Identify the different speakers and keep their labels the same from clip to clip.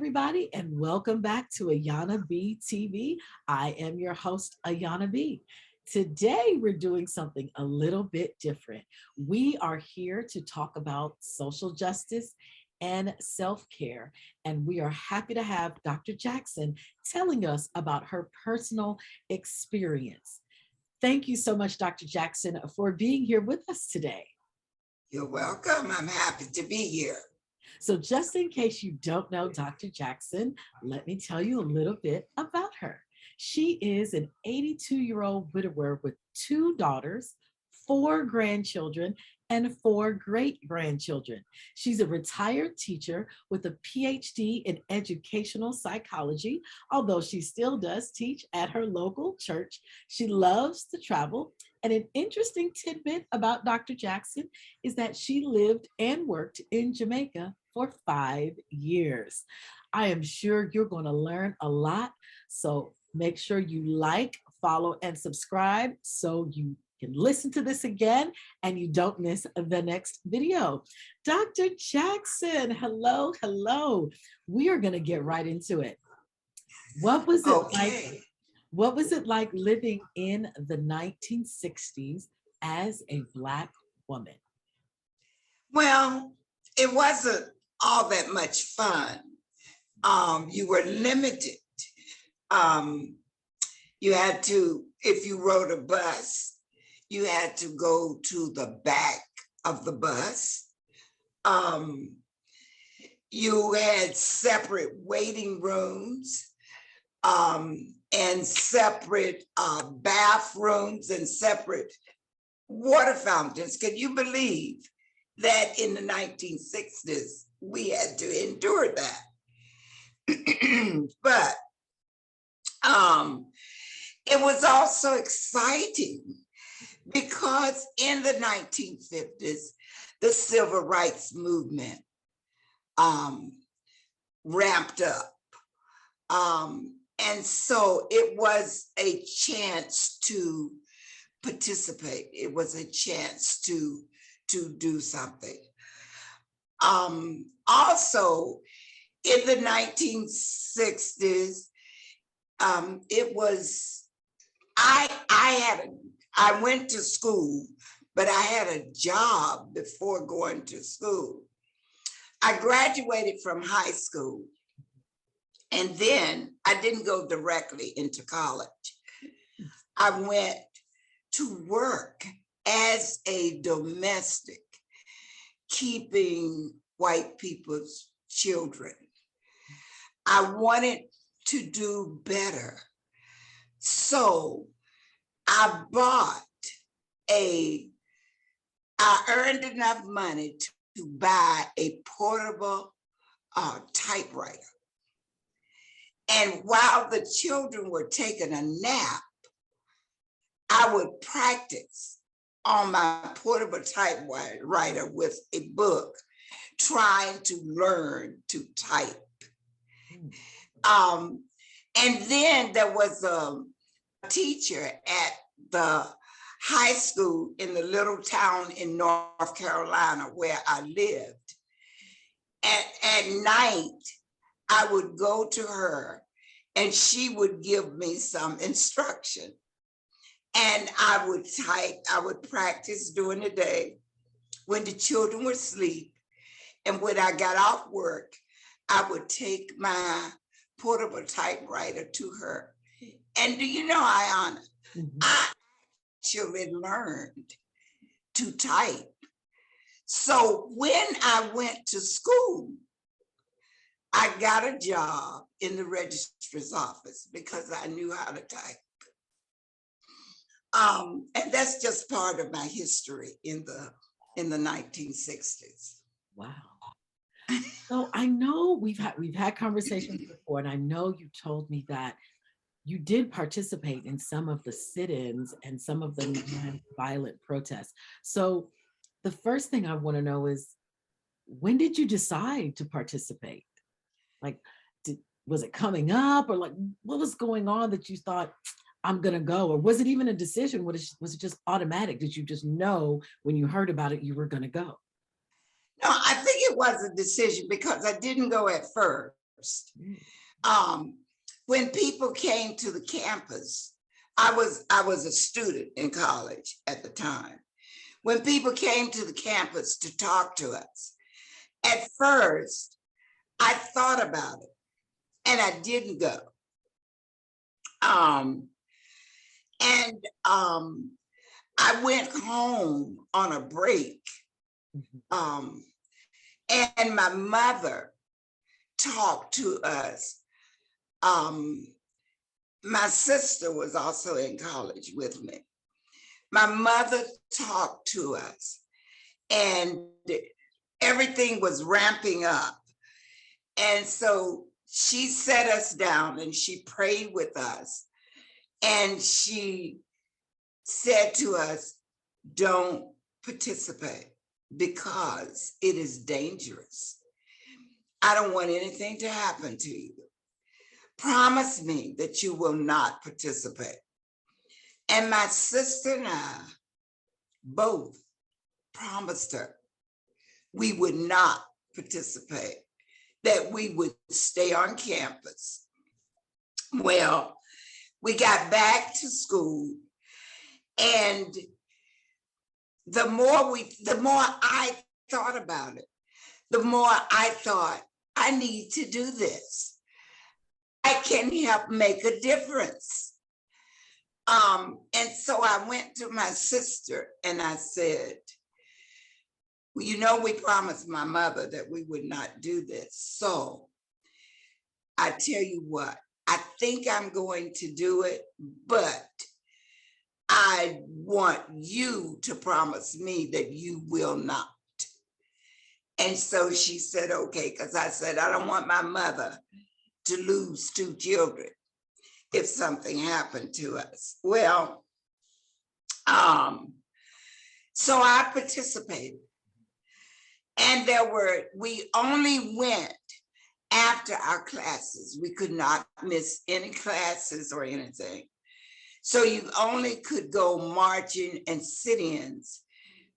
Speaker 1: everybody, and welcome back to Ayana B TV. I am your host, Ayana B. Today, we're doing something a little bit different. We are here to talk about social justice and self care, and we are happy to have Dr. Jackson telling us about her personal experience. Thank you so much, Dr. Jackson, for being here with us today.
Speaker 2: You're welcome. I'm happy to be here.
Speaker 1: So, just in case you don't know Dr. Jackson, let me tell you a little bit about her. She is an 82-year-old widower with two daughters, four grandchildren, and four great grandchildren. She's a retired teacher with a PhD in educational psychology, although she still does teach at her local church. She loves to travel. And an interesting tidbit about Dr. Jackson is that she lived and worked in Jamaica for 5 years. I am sure you're going to learn a lot. So make sure you like, follow, and subscribe so you can listen to this again and you don't miss the next video. Dr. Jackson, hello, hello. We are going to get right into it. What was it like?
Speaker 2: Okay.
Speaker 1: What was it like living in the 1960s as a Black woman?
Speaker 2: Well, it wasn't all that much fun. You were limited. Um, you had to, if you rode a bus, you had to go to the back of the bus. Um, you had separate waiting rooms. And separate bathrooms and separate water fountains. Can you believe that in the 1960s we had to endure that? But it was also exciting because in the 1950s, the civil rights movement ramped up. And so it was a chance to participate. It was a chance to do something. Also, in the 1960s, it was, I went to school, but I had a job before going to school. I graduated from high school. And then I didn't go directly into college. I went to work as a domestic, keeping white people's children. I wanted to do better. So I earned enough money to buy a portable typewriter. And while the children were taking a nap, I would practice on my portable typewriter with a book, trying to learn to type. And then there was a teacher at the high school in the little town in North Carolina where I lived. At night, I would go to her and she would give me some instruction. And I would type, I would practice during the day when the children were asleep. And when I got off work, I would take my portable typewriter to her. And do you know, Ayana, I actually learned to type. So when I went to school, I got a job in the registrar's office because I knew how to type. And that's just part of my history in the 1960s.
Speaker 1: Wow. So I know we've had conversations before, and I know you told me that you did participate in some of the sit-ins and some of the violent protests. So the first thing I want to know is, when did you decide to participate? Like, was it coming up, or like, what was going on that you thought, I'm gonna go? Or was it even a decision? Was it just automatic? Did you just know when you heard about it, you were gonna go?
Speaker 2: No, I think it was a decision because I didn't go at first. first.
Speaker 1: Mm.
Speaker 2: When people came to the campus, I was a student in college at the time. When people came to the campus to talk to us, at first, I thought about it and I didn't go. I went home on a break,
Speaker 1: Mhm.
Speaker 2: and my mother talked to us. My sister was also in college with me. My mother talked to us, and everything was ramping up. And so she set us down and she prayed with us. And she said to us, don't participate because it is dangerous. I don't want anything to happen to you. Promise me that you will not participate. And my sister and I both promised her we would not participate, that we would stay on campus. Well, we got back to school, and the more I thought about it, the more I thought, I need to do this. I can help make a difference. And so I went to my sister and I said, well, you know, we promised my mother that we would not do this. So I tell you what, I think I'm going to do it, but I want you to promise me that you will not. And so she said, okay, because I said, I don't want my mother to lose 2 children if something happened to us. Well, so I participated. And we only went after our classes. We could not miss any classes or anything. So you only could go marching and sit-ins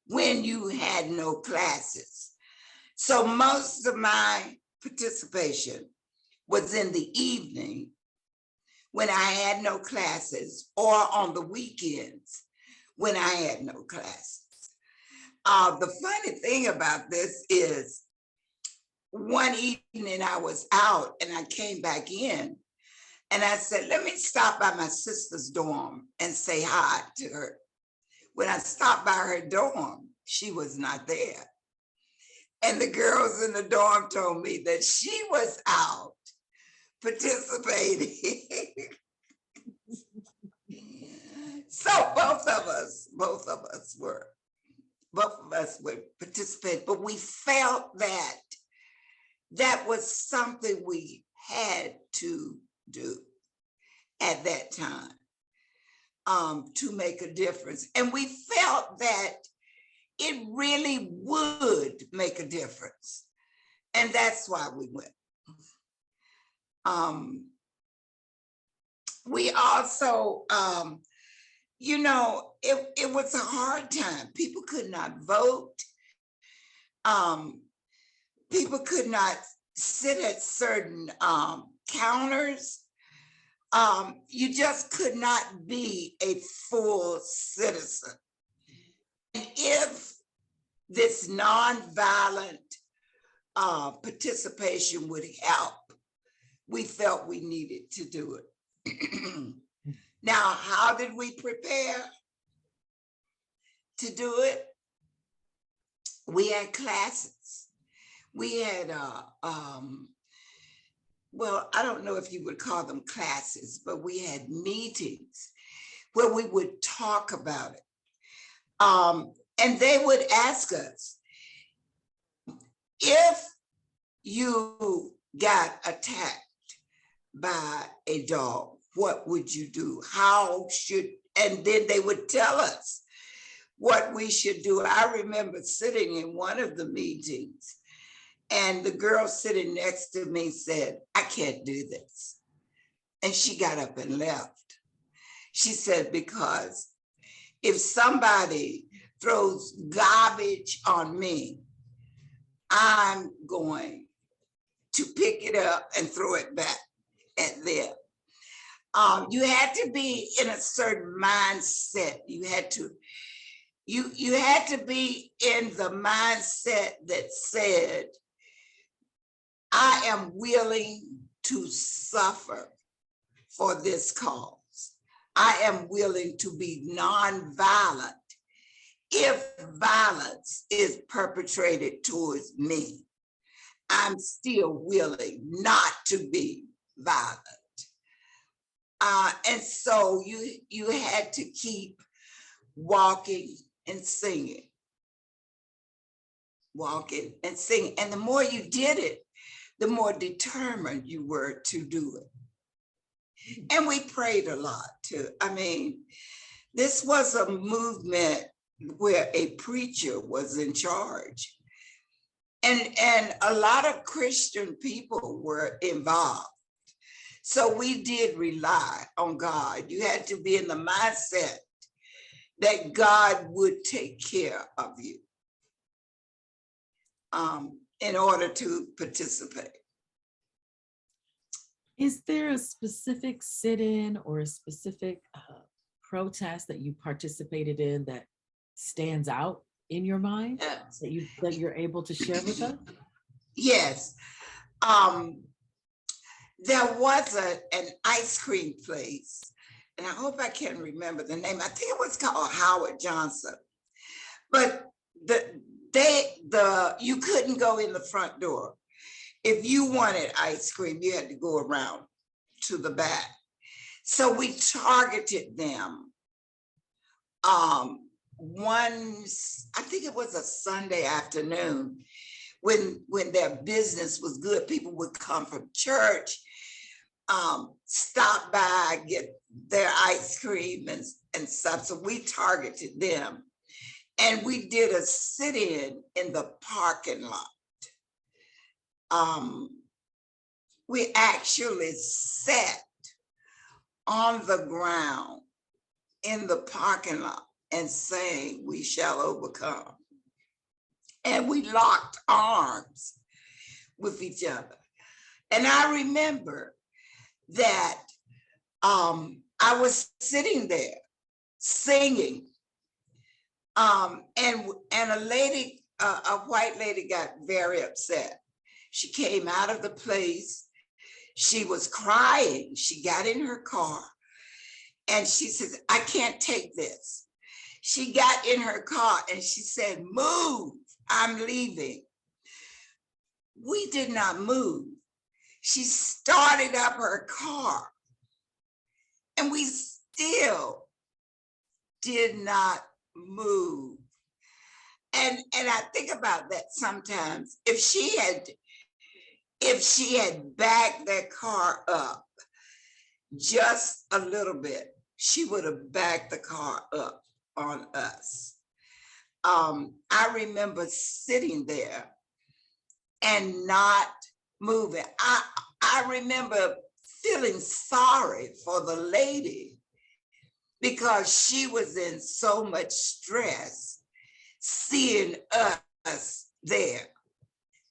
Speaker 2: when you had no classes. So most of my participation was in the evening when I had no classes, or on the weekends when I had no classes. The funny thing about this is one evening I was out and I came back in and I said, let me stop by my sister's dorm and say hi to her. When I stopped by her dorm, she was not there. And the girls in the dorm told me that she was out participating. So both of us would participate, but we felt that that was something we had to do at that time, to make a difference. And we felt that it really would make a difference. And that's why we went. We also, you know, it was a hard time. People could not vote. People could not sit at certain counters. You just could not be a full citizen. And if this nonviolent participation would help, we felt we needed to do it. Now, how did we prepare to do it? We had classes. We had, well, I don't know if you would call them classes, but we had meetings where we would talk about it. And they would ask us, if you got attacked by a dog, what would you do? And then they would tell us what we should do. I remember sitting in one of the meetings and the girl sitting next to me said, I can't do this. And she got up and left. She said, because if somebody throws garbage on me, I'm going to pick it up and throw it back at them. You had to be in a certain mindset. You had to be in the mindset that said, I am willing to suffer for this cause. I am willing to be nonviolent if violence is perpetrated towards me. I'm still willing not to be violent. And so you had to keep walking and singing. Walking and singing. And the more you did it, the more determined you were to do it. And we prayed a lot too. I mean, this was a movement where a preacher was in charge. And a lot of Christian people were involved. So we did rely on God. You had to be in the mindset that God would take care of you in order to participate.
Speaker 1: Is there a specific sit-in or a specific protest that you participated in that stands out in your mind,
Speaker 2: Yes.
Speaker 1: that you're able to share with us?
Speaker 2: Yes. There was an ice cream place, and I hope I can remember the name. I think it was called Howard Johnson. But you couldn't go in the front door. If you wanted ice cream, you had to go around to the back. So we targeted them. I think it was a Sunday afternoon when their business was good. People would come from church, stop by, get their ice cream and stuff. So we targeted them. And we did a sit-in in the parking lot. We actually sat on the ground in the parking lot and sang, "We Shall Overcome." And we locked arms with each other. And I remember that I was sitting there singing. And a lady, a white lady, got very upset. She came out of the place. She was crying. She got in her car and she says, "I can't take this." She got in her car and she said, "Move, I'm leaving." We did not move. She started up her car and we still did not move. And I think about that sometimes. If she had backed that car up just a little bit, she would have backed the car up on us. I remember sitting there and not moving. I remember feeling sorry for the lady because she was in so much stress seeing us there.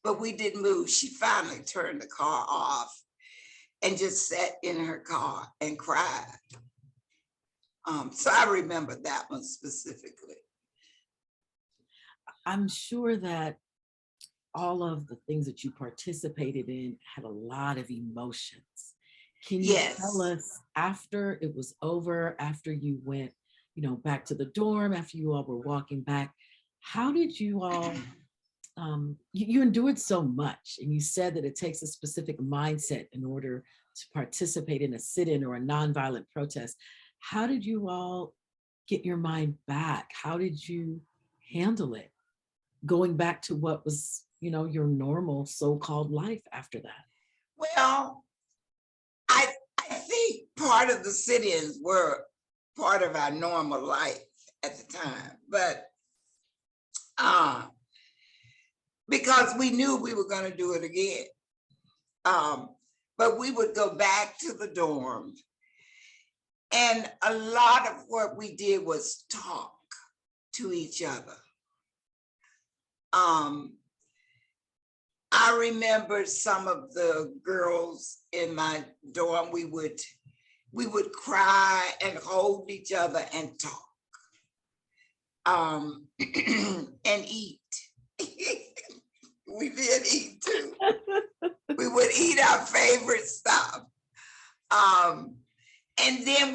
Speaker 2: But we didn't move. She finally turned the car off and just sat in her car and cried. So I remember that one specifically.
Speaker 1: I'm sure that all of the things that you participated in had a lot of emotions. Can you tell us, after it was over, after you went, back to the dorm, after you all were walking back, how did you all, you endured so much, and you said that it takes a specific mindset in order to participate in a sit-in or a nonviolent protest. How did you all get your mind back? How did you handle it, going back to what was, your normal so-called life after that?
Speaker 2: Well, I think part of the sit-ins were part of our normal life at the time, but because we knew we were going to do it again. But we would go back to the dorm, and a lot of what we did was talk to each other. I remember some of the girls in my dorm, we would cry and hold each other and talk, and eat. We did eat too. We would eat our favorite stuff. Um, and then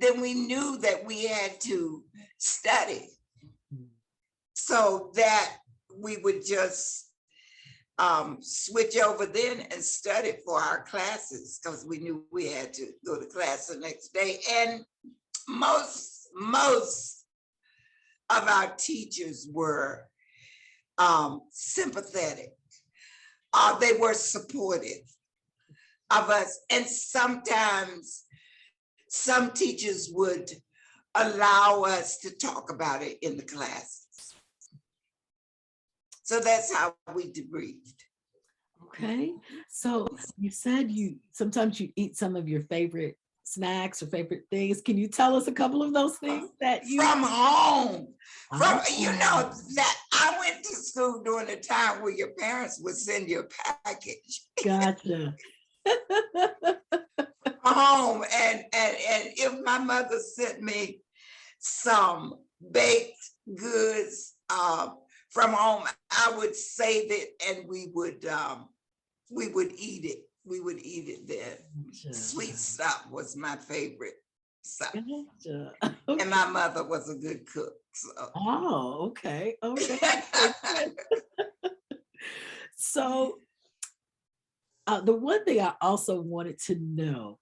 Speaker 2: then we knew that we had to study. So that we would just switch over then and study for our classes because we knew we had to go to class the next day. And most of our teachers were sympathetic. They were supportive of us. And sometimes some teachers would allow us to talk about it in the classes. So that's how we debriefed.
Speaker 1: Okay. So you said sometimes you eat some of your favorite snacks or favorite things. Can you tell us a couple of those things that you
Speaker 2: From home? From
Speaker 1: Oh.
Speaker 2: that I went to school during the time where your parents would send you a package
Speaker 1: Gotcha.
Speaker 2: home, and if my mother sent me some baked goods from home, I would save it and we would eat it. We would eat it then.
Speaker 1: Gotcha.
Speaker 2: Sweet stuff was my favorite stuff.
Speaker 1: Gotcha.
Speaker 2: And my mother was a good cook. So.
Speaker 1: Oh, okay. Okay. So the one thing I also wanted to know,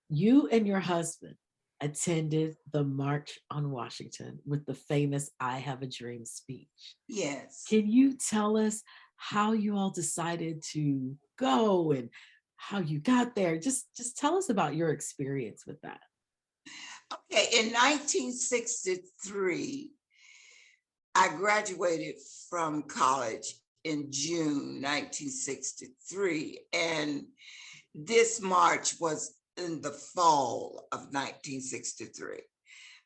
Speaker 1: you and your husband attended the March on Washington with the famous I Have a Dream speech.
Speaker 2: Yes.
Speaker 1: Can you tell us how you all decided to go and how you got there? Just tell us about your experience with that.
Speaker 2: Okay, in 1963, I graduated from college in June 1963, and this march was in the fall of 1963.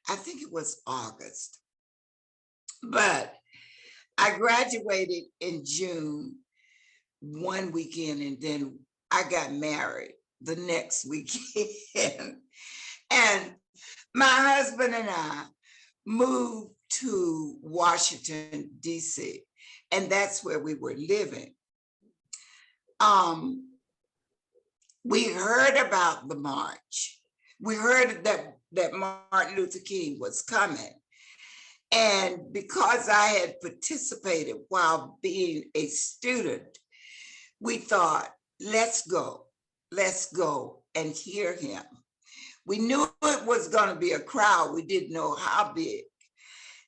Speaker 2: I think it was August. But I graduated in June one weekend, and then I got married the next weekend. And my husband and I moved to Washington, D.C., and that's where we were living. We heard about the march. We heard that Martin Luther King was coming. And because I had participated while being a student, we thought, let's go and hear him. We knew it was going to be a crowd. We didn't know how big.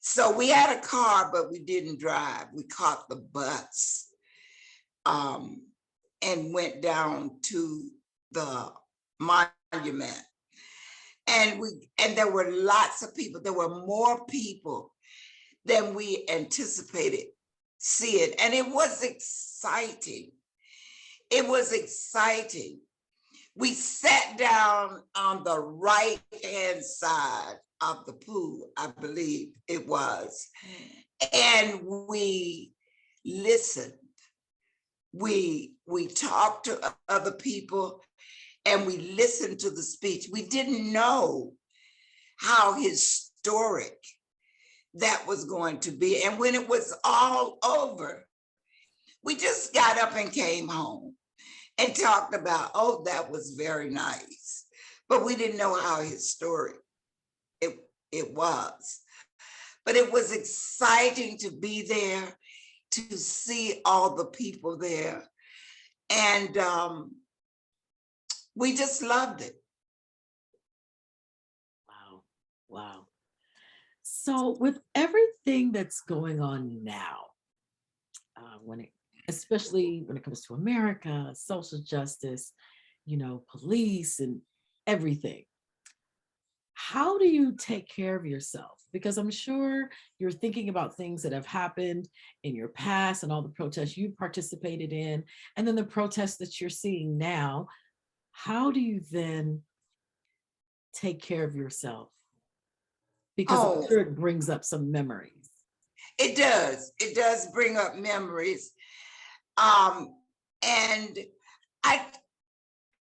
Speaker 2: So we had a car, but we didn't drive. We caught the bus and went down to the monument. And there were lots of people. There were more people than we anticipated seeing. And it was exciting. It was exciting. We sat down on the right-hand side of the pool, I believe it was, and we listened. We talked to other people and we listened to the speech. We didn't know how historic that was going to be. And when it was all over, we just got up and came home and talked about, oh, that was very nice. But we didn't know how historic it was. But it was exciting to be there, to see all the people there. And we just loved it.
Speaker 1: Wow. Wow. So with everything that's going on now, especially when it comes to America, social justice, police and everything, how do you take care of yourself? Because I'm sure you're thinking about things that have happened in your past and all the protests you participated in, and then the protests that you're seeing now. How do you then take care of yourself? Because I'm sure it brings up some memories.
Speaker 2: It does. It does bring up memories. And I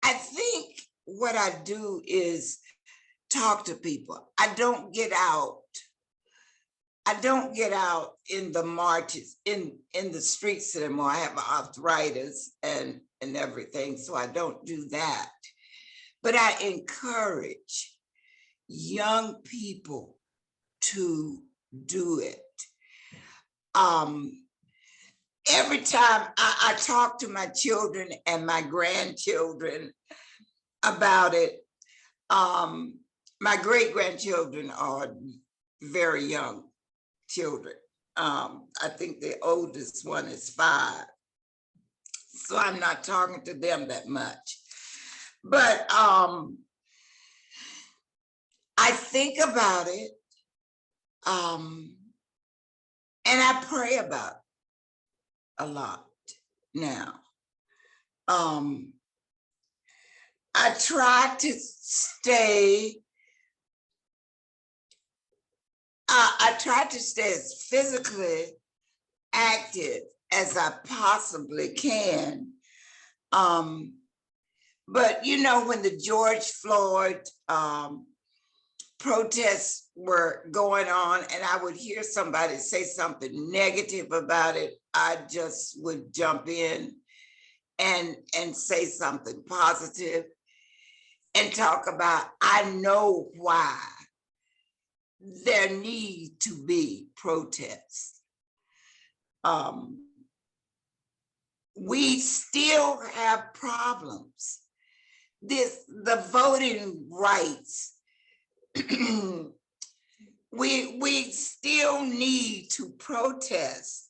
Speaker 2: I think what I do is talk to people. I don't get out in the marches, in the streets anymore. I have arthritis and everything, so I don't do that. But I encourage young people to do it. Every time I talk to my children and my grandchildren about it, my great grandchildren are very young children. I think the oldest one is 5. So I'm not talking to them that much. But I think about it, and I pray about it a lot now. I try to stay as physically active as I possibly can. But you know, when the George Floyd protests were going on and I would hear somebody say something negative about it, I just would jump in and say something positive and talk about, I know why there need to be protests. We still have problems. The voting rights, we still need to protest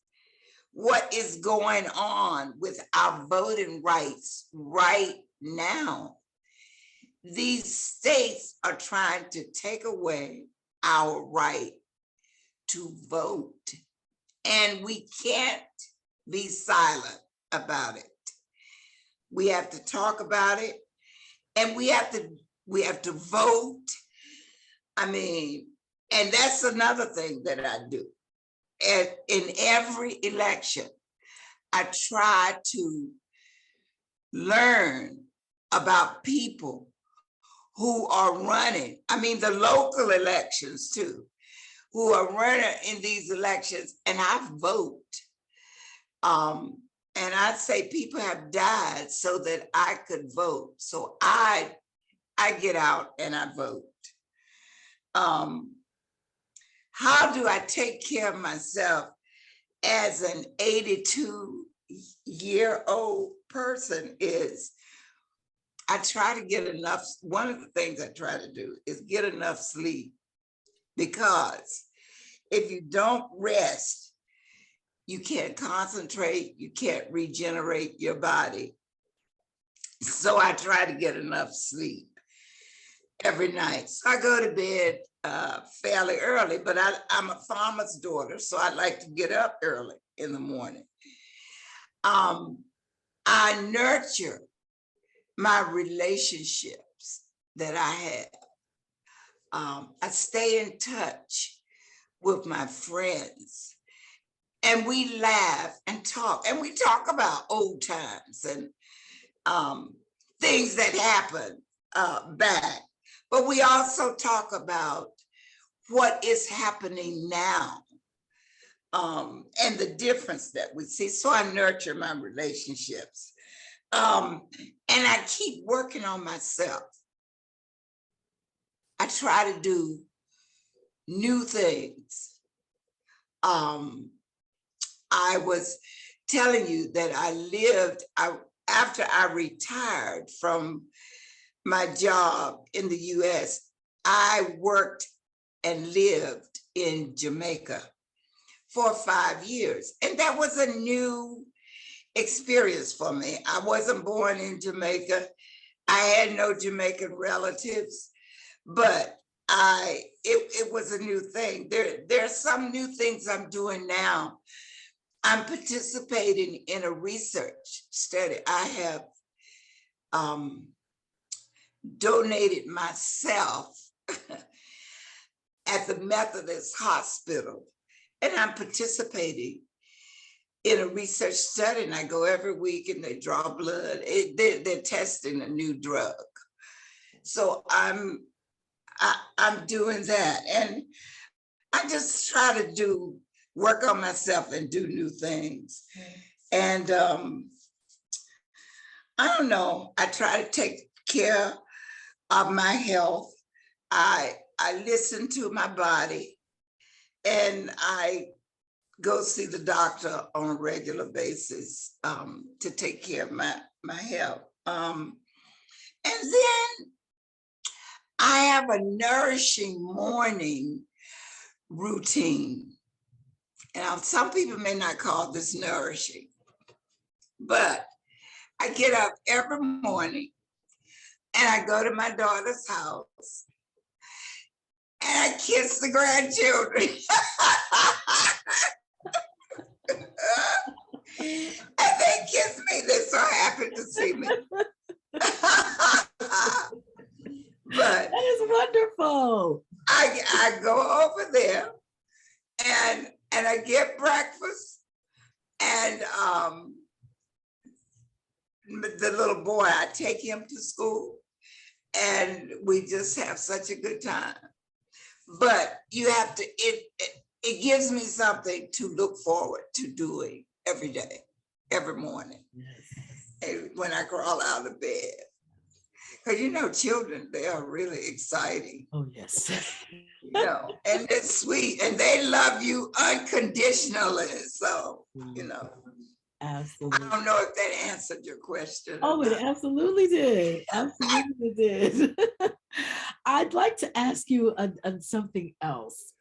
Speaker 2: what is going on with our voting rights right now. These states are trying to take away our right to vote, and we can't be silent about it. We have to talk about it, and we have to vote. I mean, and that's another thing that I do. And in every election, I try to learn about people who are running. I mean, the local elections too, who are running in these elections, and I vote. And I say people have died so that I could vote. So I get out and I vote. How do I take care of myself as an 82-year-old person is I try to get enough. One of the things I try to do is get enough sleep, because if you don't rest, you can't concentrate, you can't regenerate your body. So I try to get enough sleep every night. So I go to bed fairly early, but I'm a farmer's daughter, so I like to get up early in the morning. I nurture my relationships that I have. I stay in touch with my friends, and we laugh and talk, and we talk about old times and things that happened back. But we also talk about what is happening now and the difference that we see. So I nurture my relationships. And I keep working on myself. I try to do new things. I was telling you that after I retired from my job in the US, I worked and lived in Jamaica for 5 years. And that was a new experience for me. I wasn't born in Jamaica. I had no Jamaican relatives, but it was a new thing. There are some new things I'm doing now. I'm participating in a research study. I have donated myself at the Methodist Hospital. And I'm participating in a research study, and I go every week and they draw blood. They're testing a new drug. So I'm doing that. And I just try to work on myself and do new things. And I don't know, I try to take care of my health. I listen to my body, and I go see the doctor on a regular basis to take care of my health. And then I have a nourishing morning routine. Now, some people may not call this nourishing, but I get up every morning and I go to my daughter's house and I kiss the grandchildren. And they kiss me. They're so happy to see me. But
Speaker 1: that is wonderful.
Speaker 2: I go over there and I get breakfast, and the little boy, I take him to school, and we just have such a good time. But you have to, it gives me something to look forward to doing every day, every morning. Yes. When I crawl out of bed. Because children, they are really exciting.
Speaker 1: Oh, yes.
Speaker 2: And they're sweet, and they love you unconditionally. So,
Speaker 1: Absolutely.
Speaker 2: I don't know if that answered your question.
Speaker 1: Oh, it absolutely did. Absolutely did. I'd like to ask you something else.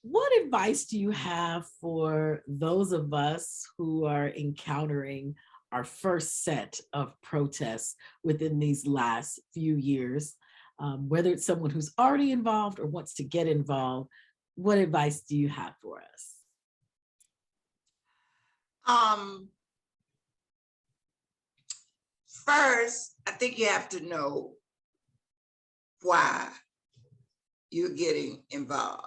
Speaker 1: What advice do you have for those of us who are encountering our first set of protests within these last few years, whether it's someone who's already involved or wants to get involved? What advice do you have for us?
Speaker 2: First, I think you have to know why you're getting involved.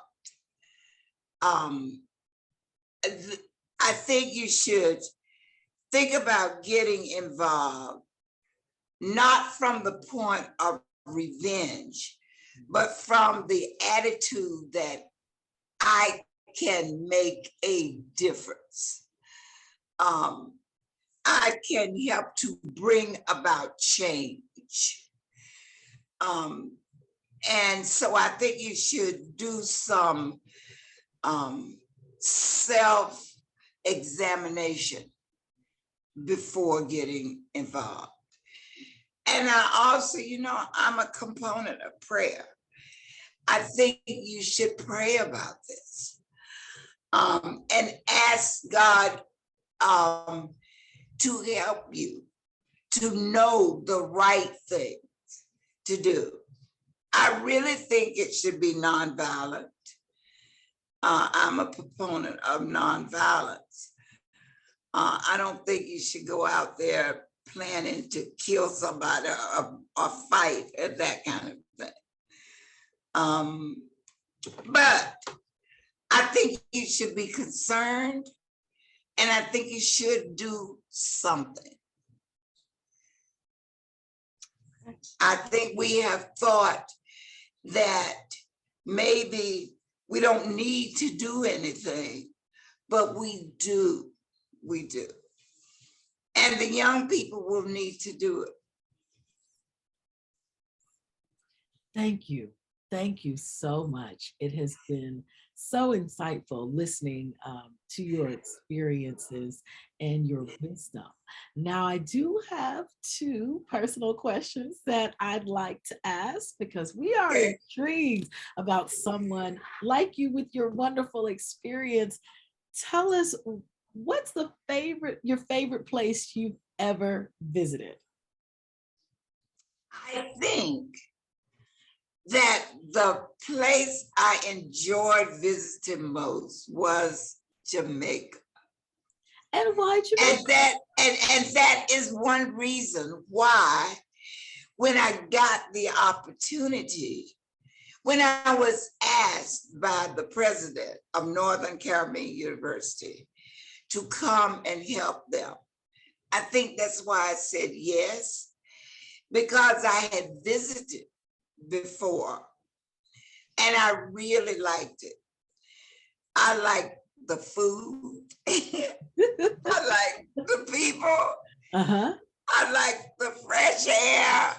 Speaker 2: I think you should think about getting involved, not from the point of revenge, but from the attitude that I can make a difference. I can help to bring about change. And so I think you should do some self-examination before getting involved. And I also, I'm a component of prayer. I think you should pray about this and ask God to help you to know the right thing to do. I really think it should be nonviolent. I'm a proponent of nonviolence. I don't think you should go out there planning to kill somebody or fight and that kind of thing. But I think you should be concerned, and I think you should do something. I think we have thought that maybe we don't need to do anything, but we do. We do. And the young people will need to do it.
Speaker 1: Thank you. Thank you so much. It has been so insightful listening to your experiences and your wisdom. Now, I do have 2 personal questions that I'd like to ask, because we are intrigued about someone like you with your wonderful experience. Tell us, what's your favorite place you've ever visited?
Speaker 2: I think that the place I enjoyed visiting most was Jamaica.
Speaker 1: And why Jamaica?
Speaker 2: And that is one reason why, when I got the opportunity, When I was asked by the president of Northern Carolina University to come and help them, I think that's why I said yes, because I had visited before and I really liked it. I like the food. I like the people.
Speaker 1: Uh-huh.
Speaker 2: I like the fresh air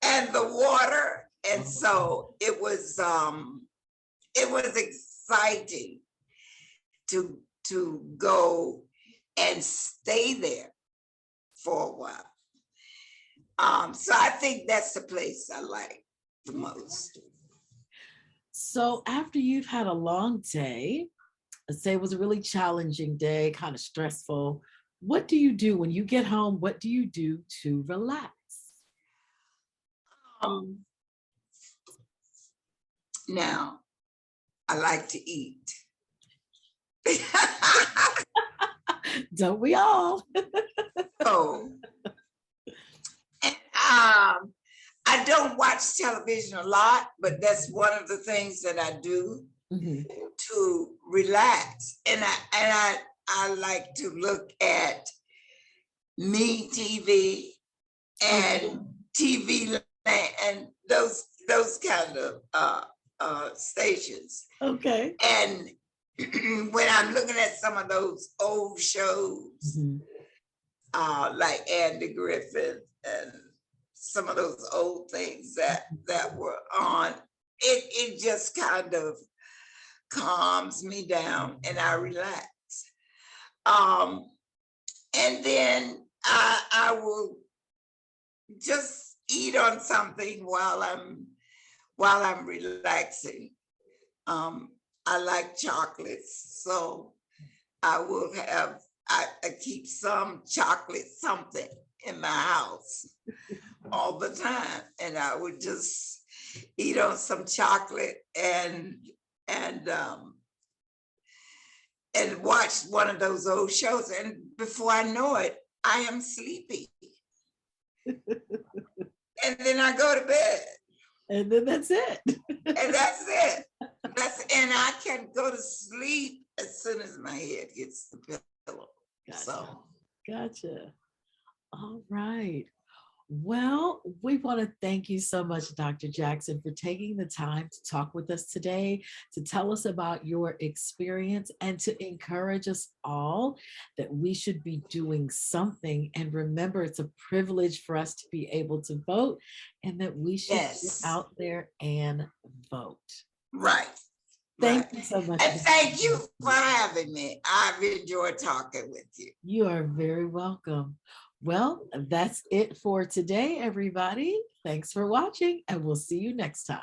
Speaker 2: and the water. And so it was exciting to go and stay there for a while. So I think that's the place I like the most.
Speaker 1: So after you've had a long day, let's say it was a really challenging day, kind of stressful, what do you do when you get home? What do you do to relax?
Speaker 2: Um, Now, I like to eat.
Speaker 1: Don't we all?
Speaker 2: So, and, I don't watch television a lot, but that's one of the things that I do
Speaker 1: Mhm.
Speaker 2: to relax. And I like to look at Me TV and TV Land and those kind of stations.
Speaker 1: Okay.
Speaker 2: And when I'm looking at some of those old shows,
Speaker 1: Mhm.
Speaker 2: like Andy Griffith and some of those old things that were on, it just kind of calms me down and I relax. And then I will just eat on something while I'm relaxing. I like chocolates, so I will have I keep some chocolate something in my house all the time, and I would just eat on some chocolate and and watch one of those old shows, and before I know it, I am sleepy, and then I go to bed,
Speaker 1: And then that's it.
Speaker 2: and that's it. And I can go to sleep as soon as my head hits the pillow.
Speaker 1: Gotcha.
Speaker 2: So
Speaker 1: Gotcha. All right. Well, we want to thank you so much, Dr. Jackson, for taking the time to talk with us today, to tell us about your experience, and to encourage us all that we should be doing something. And remember, it's a privilege for us to be able to vote, and that we should get
Speaker 2: yes,
Speaker 1: out there and vote.
Speaker 2: right.
Speaker 1: Thank
Speaker 2: Right.
Speaker 1: you so much.
Speaker 2: And thank you for having me. I've enjoyed talking with you.
Speaker 1: You are very welcome. Well, that's it for today, everybody. Thanks for watching, and we'll see you next time.